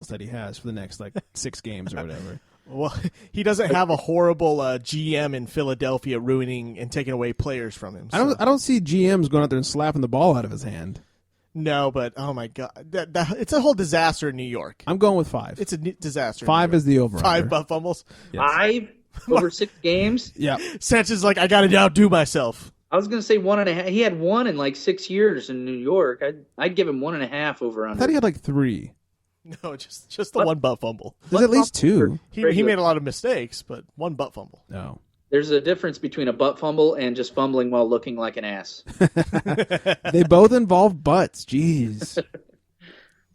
that he has for the next 6 games or whatever. Well, he doesn't have a horrible GM in Philadelphia ruining and taking away players from him. So. I don't see GMs going out there and slapping the ball out of his hand. No, but oh my God, it's a whole disaster in New York. I'm going with 5. It's a disaster. 5 is the over. 5 butt fumbles. Yes. 5 over 6 games. Yeah. Sanchez like I got to outdo myself. I was going to say 1.5. He had 1 in 6 years in New York. I'd give him 1.5 over I under. thought he had 3. No, just the one butt fumble. There's at least 2. He made a lot of mistakes, but one butt fumble. No. There's a difference between a butt fumble and just fumbling while looking like an ass. They both involve butts. Jeez.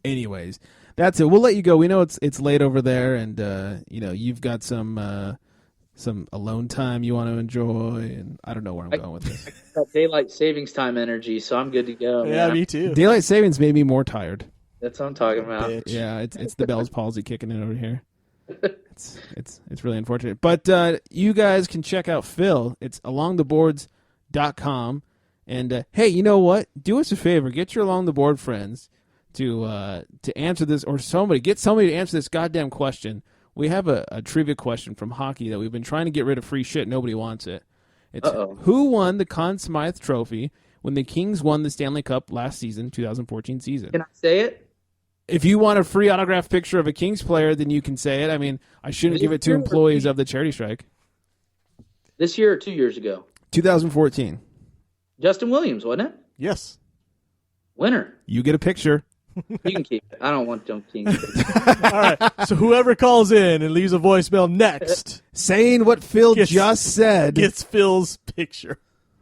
Anyways, that's it. We'll let you go. We know it's late over there, and you've got some alone time you want to enjoy, and I don't know where I'm going with this. I got daylight savings time energy, so I'm good to go. Yeah, man. me too. Daylight savings made me more tired. That's what I'm talking about. Bitch. Yeah, it's the Bell's palsy kicking in over here. It's really unfortunate. But you guys can check out Phil. It's alongtheboards.com. And hey, you know what? Do us a favor. Get your Along the Board friends to answer this, or get somebody to answer this goddamn question. We have a trivia question from hockey that we've been trying to get rid of free shit. Nobody wants it. It's who won the Conn Smythe Trophy when the Kings won the Stanley Cup last season, 2014 season? Can I say it? If you want a free autographed picture of a Kings player, then you can say it. I mean, I shouldn't give it to employees of the charity strike. This year or 2 years ago? 2014. Justin Williams, wasn't it? Yes. Winner. You get a picture. You can keep it. I don't want John Kings. All right. So whoever calls in and leaves a voicemail next, saying what Phil just said, gets Phil's picture.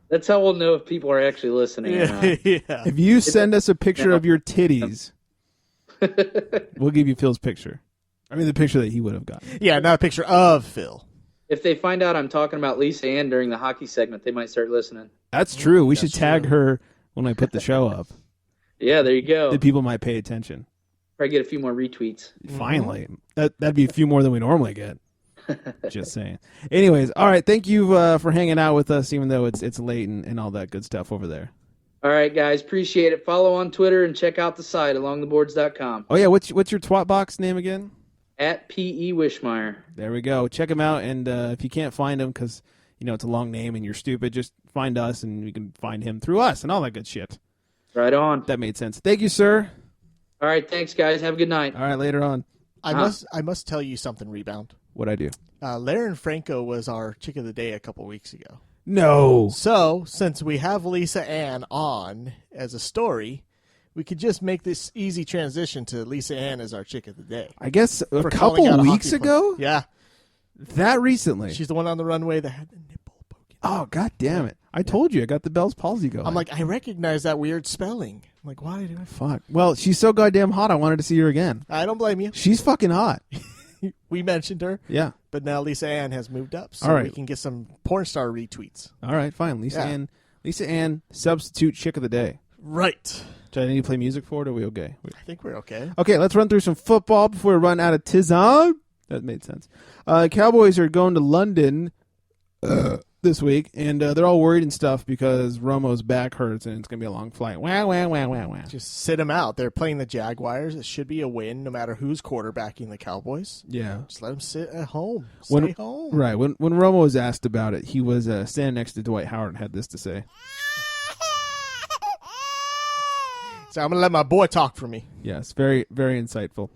That's how we'll know if people are actually listening or not. Yeah. If you send us a picture of your titties, we'll give you Phil's picture. I mean, the picture that he would have gotten. Yeah, not a picture of Phil. If they find out I'm talking about Lisa Ann during the hockey segment, they might start listening. That's true. We should tag her when I put the show up. Yeah, there you go. The people might pay attention. Probably get a few more retweets. Finally. That'd be a few more than we normally get. Just saying. Anyways, all right. Thank you for hanging out with us, even though it's late and all that good stuff over there. All right, guys. Appreciate it. Follow on Twitter and check out the site, alongtheboards.com. Oh, yeah. What's your twat box name again? At P.E. Wishmeyer. There we go. Check him out. And if you can't find him because, it's a long name and you're stupid, just find us and you can find him through us and all that good shit. Right on. That made sense. Thank you, sir. All right. Thanks, guys. Have a good night. All right. Later on. I must tell you something, Rebound. What'd I do? Laren Franco was our chick of the day a couple weeks ago. No. So, since we have Lisa Ann on as a story, we could just make this easy transition to Lisa Ann as our chick of the day. I guess a couple weeks ago? Yeah. That recently? She's the one on the runway that had the nipple poking. Oh, God damn it. I told you. I got the Bell's palsy going. I'm like, I recognize that weird spelling. I'm like, why do I? Fuck. Well, she's so goddamn hot, I wanted to see her again. I don't blame you. She's fucking hot. We mentioned her. Yeah. But now Lisa Ann has moved up, so all right. we can get some porn star retweets. All right, fine. Lisa Ann, substitute chick of the day. Right. Do I need to play music for it, or are we okay? I think we're okay. Okay, let's run through some football before we run out of tizam. That made sense. Cowboys are going to London this week, and they're all worried and stuff because Romo's back hurts, and it's going to be a long flight. Wah, wah, wah, wah, wah. Just sit them out. They're playing the Jaguars. It should be a win no matter who's quarterbacking the Cowboys. Yeah. Just let them sit at home. Stay home. Right. When Romo was asked about it, he was standing next to Dwight Howard and had this to say. So I'm going to let my boy talk for me. Yes, very, very insightful.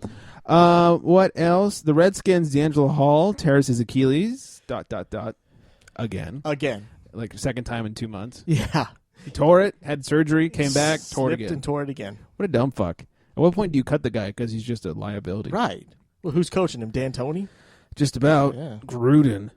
What else? The Redskins, D'Angelo Hall tears his Achilles, ... Again. Like second time in 2 months. Yeah. He tore it, had surgery, came back, tore it again. And tore it again. What a dumb fuck. At what point do you cut the guy because he's just a liability? Right. Well, who's coaching him? Dan Toney? Just about. Yeah. Gruden.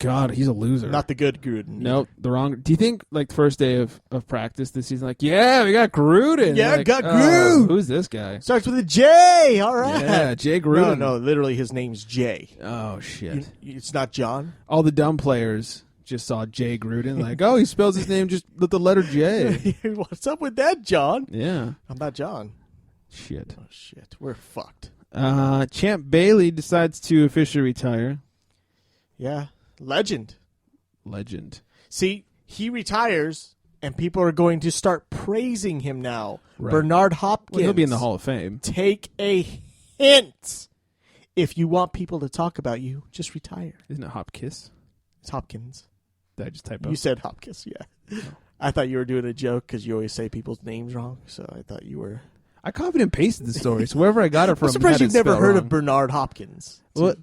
God, he's a loser. Not the good Gruden. Nope, the wrong. Do you think, like, first day of practice this season, like, yeah, we got Gruden. Yeah, like, got Gruden. Who's this guy? Starts with a J. All right. Yeah, Jay Gruden. No, literally his name's Jay. Oh, shit. It's not John? All the dumb players just saw Jay Gruden, like, oh, he spells his name just with the letter J. What's up with that, John? Yeah. I'm not John. Shit. Oh, shit. We're fucked. Champ Bailey decides to officially retire. Yeah. Legend. See, he retires, and people are going to start praising him now. Right. Bernard Hopkins. Well, he'll be in the Hall of Fame. Take a Hint. If you want people to talk about you, just retire. Isn't it Hopkiss? It's Hopkins. Did I just type You said Hopkins, yeah. I thought you were doing a joke because you always say people's names wrong, so I thought you were... I copied and pasted the story, so wherever I got it from, I'm surprised had you've it never spelled heard wrong. of Bernard Hopkins. Well,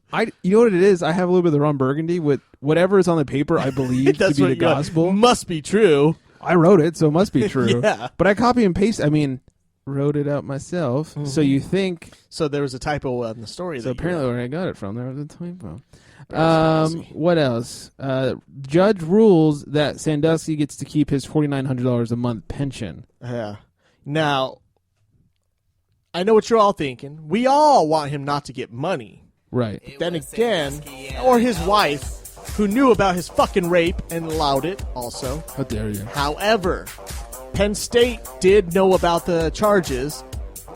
you know what it is? I have a little bit of the Ron Burgundy with whatever is on the paper. I believe to be the gospel. Must be true. I wrote it, so it must be true. Yeah. But I copy and paste. I mean, wrote it out myself. Mm-hmm. So you think? So there was a typo in the story. So apparently, where I got it from, there was a typo. Crazy. What else? Judge rules that Sandusky gets to keep his $4,900 a month pension. Yeah. Now, I know what you're all thinking. We all want him not to get money. Right. Then again, or his wife, who knew about his fucking rape and allowed it also. How dare you? However, Penn State did know about the charges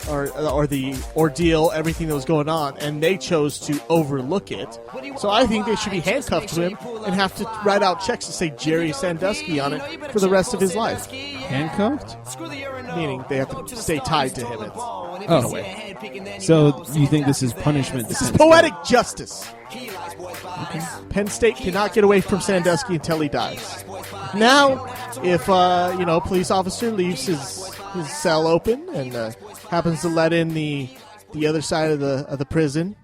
or the ordeal, everything that was going on, and they chose to overlook it. So I think they should be handcuffed to him and have to write out checks to say Jerry Sandusky on it for the rest of his life. Handcuffed? Meaning they have to stay tied to him. Oh. So you think this is punishment? This is poetic justice. Penn State cannot get away from Sandusky until he dies. Now, if a police officer leaves his cell open and happens to let in the other side of the prison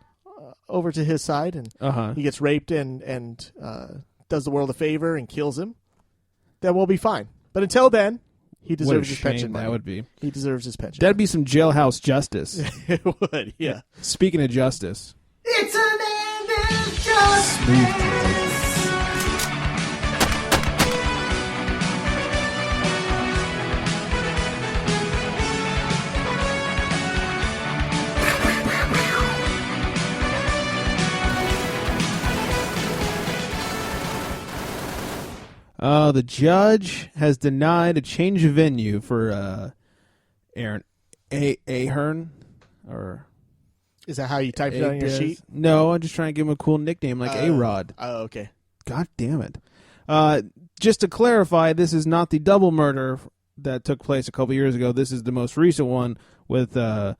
over to his side, and he gets raped and does the world a favor and kills him, then we'll be fine. But until then, he deserves his pension money. That would be. He deserves his pension. That'd be some jailhouse justice. It would, yeah. Speaking of justice. It's a man of justice. The judge has denied a change of venue for Aaron Ahern, or Is that how you typed it on your sheet? No, I'm just trying to give him a cool nickname like A-Rod. Oh, okay. God damn it. Just to clarify, this is not the double murder that took place a couple years ago. This is the most recent one with Odin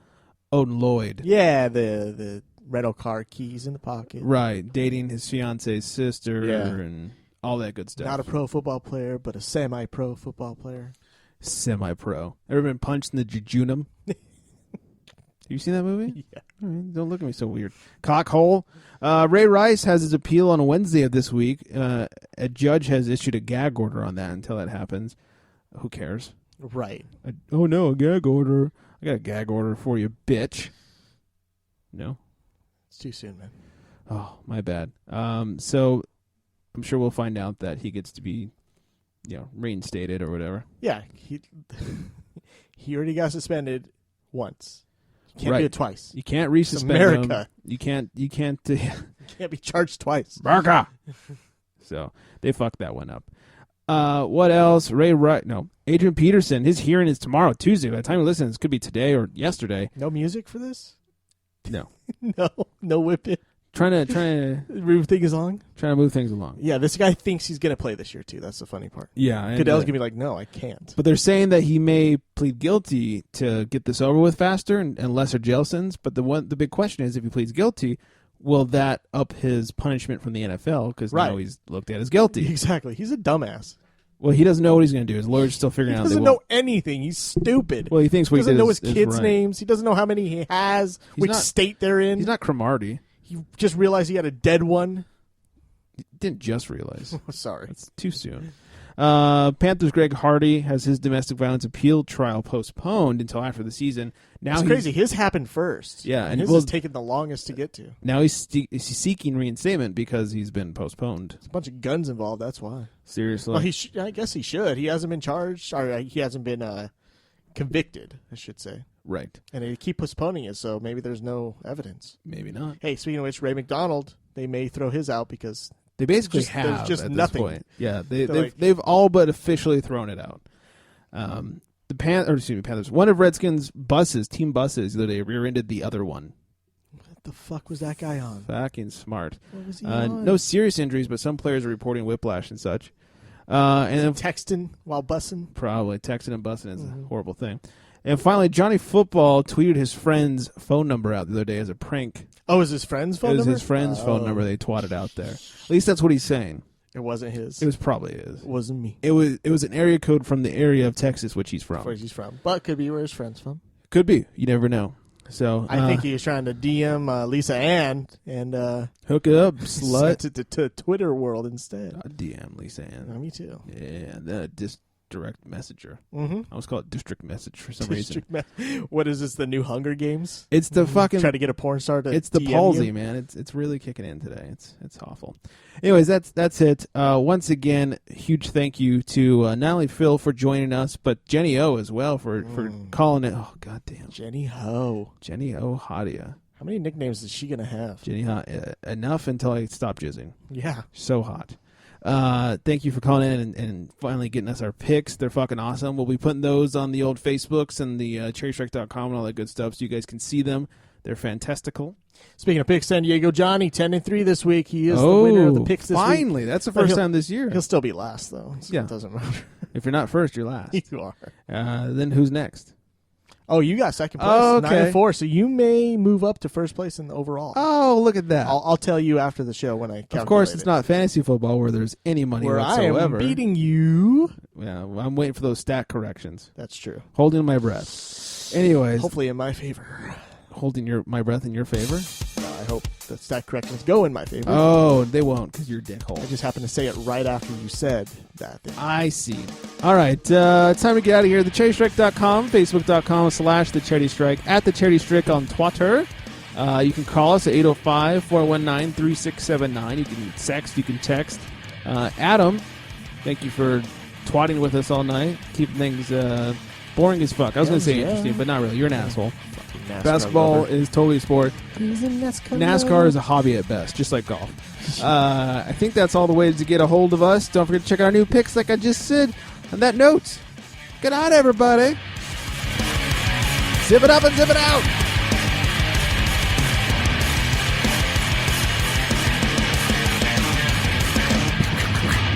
Lloyd. Yeah, the rental car keys in the pocket. Right, dating his fiance's sister and all that good stuff. Not a pro football player, but a semi-pro football player. Semi-pro. Ever been punched in the jejunum? You seen that movie? Yeah. All right, don't look at me so weird. Cockhole. Ray Rice has his appeal on Wednesday of this week. A judge has issued a gag order on that until that happens. Who cares? Right. Oh, no, a gag order. I got a gag order for you, bitch. No? It's too soon, man. Oh, my bad. So I'm sure we'll find out that he gets to be, reinstated or whatever. Yeah, he already got suspended once. You can't do it twice. You can't resuspend America. him. You can't. You can't be charged twice. America. So they fucked that one up. What else? Adrian Peterson. His hearing is tomorrow, Tuesday. By the time you listen, this could be today or yesterday. No music for this? No. No whipping. Trying to Move things along? Trying to move things along. Yeah, this guy thinks he's going to play this year, too. That's the funny part. Yeah. Goodell's going to be like, no, I can't. But they're saying that he may plead guilty to get this over with faster and lesser jail sentence. But the big question is, if he pleads guilty, will that up his punishment from the NFL? Because now he's looked at as guilty. Exactly. He's a dumbass. Well, he doesn't know what he's going to do. His lawyer's still figuring out. He doesn't know anything. He's stupid. Well, he thinks what he doesn't know his is kids' right. names. He doesn't know how many he has, which state they're in. He's not Cromartie. He just realized he had a dead one. Didn't just realize. Sorry. It's too soon. Panthers' Greg Hardy has his domestic violence appeal trial postponed until after the season. Now It's crazy. His happened first. Yeah, and his has taken the longest to get to. Now he's seeking reinstatement because he's been postponed. There's a bunch of guns involved. That's why. Seriously. Well, I guess he should. He hasn't been charged, or he hasn't been convicted, I should say. Right. And they keep postponing it, so maybe there's no evidence. Maybe not. Hey, speaking of which, Ray McDonald, they may throw his out because they basically there's just at nothing. This point. Yeah, they've all but officially thrown it out. Panthers. One of Redskins' team buses, the other day rear-ended the other one. What the fuck was that guy on? Fucking smart. What was he on? No serious injuries, but some players are reporting whiplash and such. And texting while bussing? Probably texting and bussing is a horrible thing. And finally, Johnny Football tweeted his friend's phone number out the other day as a prank. Oh, is his friend's phone It was number? his friend's phone number they twatted out there. At least that's what he's saying. It wasn't his. It was probably his. It wasn't me. It was an area code from the area of Texas which he's from. Where he's from. But could be where his friend's from. Could be. You never know. So I think he was trying to DM Lisa Ann and hook it up, slut. sent it to Twitter world instead. DM Lisa Ann. Me too. Yeah, the direct messenger. Mm-hmm. I always call it district message for some reason. What is this? The new Hunger Games? It's the fucking try to get a porn star to. It's the DM palsy, you? man. It's really kicking in today. It's awful. Anyways, that's it. Once again, huge thank you to not only Phil for joining us, but Jenny O as well for calling it. Oh goddamn, Jenny Ho. Jenny O Hadia. How many nicknames is she gonna have? Jenny Hot. Enough until I stop jizzing. Yeah. So hot. Thank you for calling in and finally getting us our picks. They're fucking awesome. We'll be putting those on the old Facebooks and the cherrystrike.com and all that good stuff so you guys can see them. They're fantastical. Speaking of picks, San Diego Johnny, 10-3 this week. He is the winner of the picks this week. Finally. That's the first time this year. He'll still be last, though. So Yeah. It doesn't matter. If you're not first, you're last. You are. Then who's next? Oh, you got second place. Oh, okay. 9-4, so you may move up to first place in the overall. Oh, look at that. I'll tell you after the show when I calculate Of course, it's it. not fantasy football where there's any money Where whatsoever. I am beating you. Yeah, well, I'm waiting for those stat corrections. That's true. Holding my breath. Anyways, Hopefully in my favor. holding my breath in your favor. I hope the stat corrections go in my favor. Oh, they won't because you're a I dickhole. just happened to say it right after you said that thing. I see. All right, time to get out of here. TheCharityStrike.com, Facebook.com/TheCharityStrike, at TheCharityStrike on Twitter. You can call us at 805-419-3679. You can text. You can text. Adam, thank you for twatting with us all night, keeping things boring as fuck. I was going to say interesting, but not really. You're an asshole. Basketball is totally a sport. NASCAR is a hobby at best, just like golf. I think that's all the ways to get a hold of us. Don't forget to check out our new picks, like I just said. On that note, good night, everybody. Zip it up and zip it out.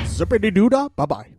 Zippity-doo-dah. Bye-bye.